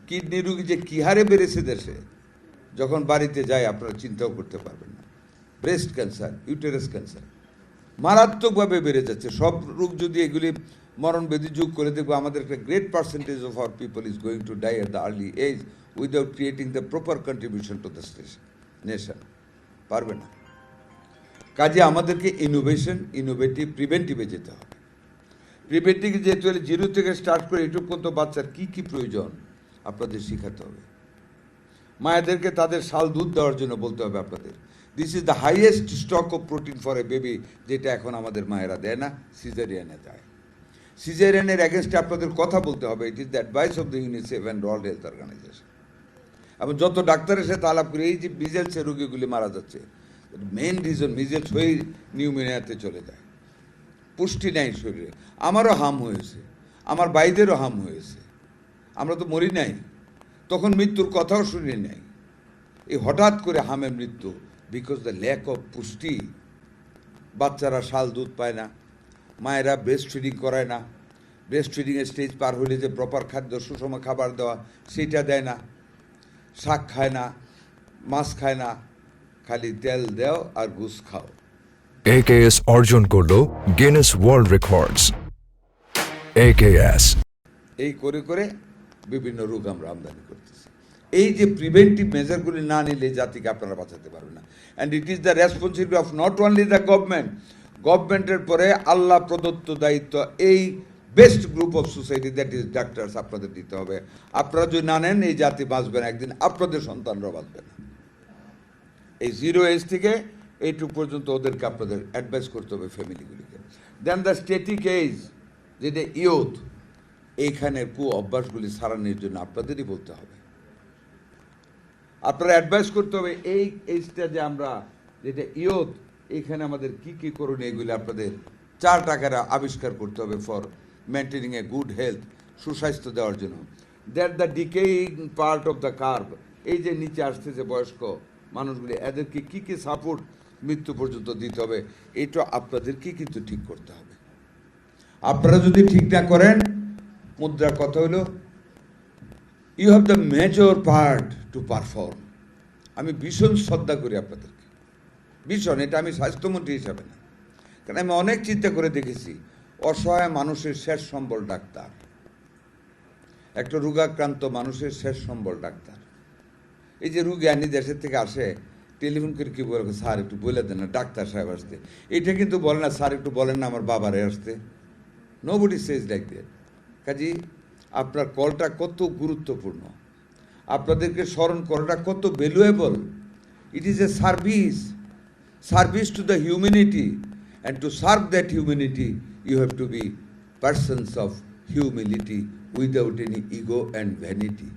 Kidney রোগী যে কী হারে বেড়েছে দেশে, যখন বাড়িতে যায় আপনারা চিন্তাও করতে পারবেন না। ব্রেস্ট ক্যান্সার, ইউটেরাস ক্যান্সার মারাত্মকভাবে বেড়ে যাচ্ছে। সব রোগ যদি এগুলি মরণব্যাধি যোগ করে দেখবো, আমাদের একটা great percentage of our people is going to die at the early age without creating the proper contribution to the nation. পারবে না। কাজে আমাদেরকে ইনোভেটিভ, প্রিভেন্টিভে যেতে হবে। প্রিভেন্টিভে যেতে হলে 0 থেকে স্টার্ট করে এটুকু পর্যন্ত বাচ্চার কী কী প্রয়োজন আপনাদের শেখাতে হবে। মায়েদেরকে তাদের শাল দুধ দেওয়ার জন্য বলতে হবে আপনাদের। This is the highest stock of protein for a baby, যেটা এখন আমাদের মায়েরা দেয় না, সিজারিয়ানে দেয়। সিজারিয়ানের অ্যাগেনস্টে আপনাদের কথা বলতে হবে। It is the advice of the UNICEF and World Health Organization. এবং যত ডাক্তারের সাথে আলাপ করে, এই যে মিজেলসের রোগীগুলি মারা যাচ্ছে, মেন রিজন মিজেলস হয়েই নিউমোনিয়াতে চলে যায়। পুষ্টি নেই শরীরে। আমারও হাম হয়েছে, আমার ভাইদেরও হাম হয়েছে। আমরা তো মরি নাই, তখন মৃত্যুর কথাও শুনি নাই। এই হঠাৎ করে হামে মৃত্যু, বিকজ দ্য ল্যাক অফ পুষ্টি। বাচ্চারা শাল দুধ পায় না, মায়েরা ব্রেস্ট ফিডিং করায় না, ব্রেস্ট ফিডিংয়ের স্টেজ পার হলে যে প্রপার খাদ্য, সুষম খাবার দেওয়া, সেইটা দেয় না। শাক খায় না, মাছ খায় না, খালি তেল দেও আর ঘুষ খাও। AKS অর্জন করলো গিনেস ওয়ার্ল্ড রেকর্ডস। AKS এই করে করে বিভিন্ন রোগ আমরা আমদানি করতেছি। এই যে প্রিভেন্টিভ মেজারগুলি না নিলে জাতিকে আপনারা বাঁচাতে পারবেন না। And it is the responsibility of not only the government, গভর্নমেন্টের পরে আল্লাহ প্রদত্ত দায়িত্ব এই best group of society, that is doctors, আপনাদের দিতে হবে। আপনারা যদি না নেন, এই জাতি বাঁচবে না, একদিন আপনাদের সন্তানরাও বাঁচবে না। এই 0 এজ থেকে এইটুকু পর্যন্ত ওদেরকে আপনাদের অ্যাডভাইস করতে হবে, ফ্যামিলিগুলিকে। দেন দ্য স্টেটিক এজ, যেটা ইয়ুথ, এইখানের অভ্যাসগুলি সারানোর জন্য আপনাদেরই বলতে হবে। আপনারা অ্যাডভাইস করতে হবে এই এজটা যে আমরা, যেটা ইয়ুথ, এইখানে আমাদের কি কি করণীয়, এগুলি আপনাদের 4 টাকারা আবিষ্কার করতে হবে for maintaining a good health, সুস্বাস্থ্য দেওয়ার জন্য। That the decaying part of the curve, এই যে নিচে আসতেছে বয়স্ক মানুষগুলি, এদেরকে কী কী সাপোর্ট মৃত্যু পর্যন্ত দিতে হবে, এটা আপনাদেরকে কিন্তু ঠিক করতে হবে। আপনারা যদি ঠিক না করেন, মুদ্রার কথা হলো, you have the major part to perform. আমি ভীষণ শ্রদ্ধা করি আপনাদেরকে, ভীষণ। এটা আমি স্বাস্থ্যমন্ত্রী হিসাবে না, কারণ আমি অনেক চিন্তা করে দেখেছি, অসহায় মানুষের শেষ সম্বল ডাক্তার। একটা রোগাক্রান্ত মানুষের শেষ সম্বল ডাক্তার। এই যে রুগী আনি দেশের থেকে আসে, টেলিফোন করে কি বলবে, স্যার একটু বলে দেন না ডাক্তার সাহেব আসতে। এটা কিন্তু বলে না, স্যার একটু বলেন না আমার বাবারে আসতে। Nobody says like that. Kazi আপনার কলটা কত গুরুত্বপূর্ণ, আপনাদেরকে স্মরণ করাটা কত valuable. It is a service to the humanity, and to serve that humanity you have to be persons of humility without any ego and vanity.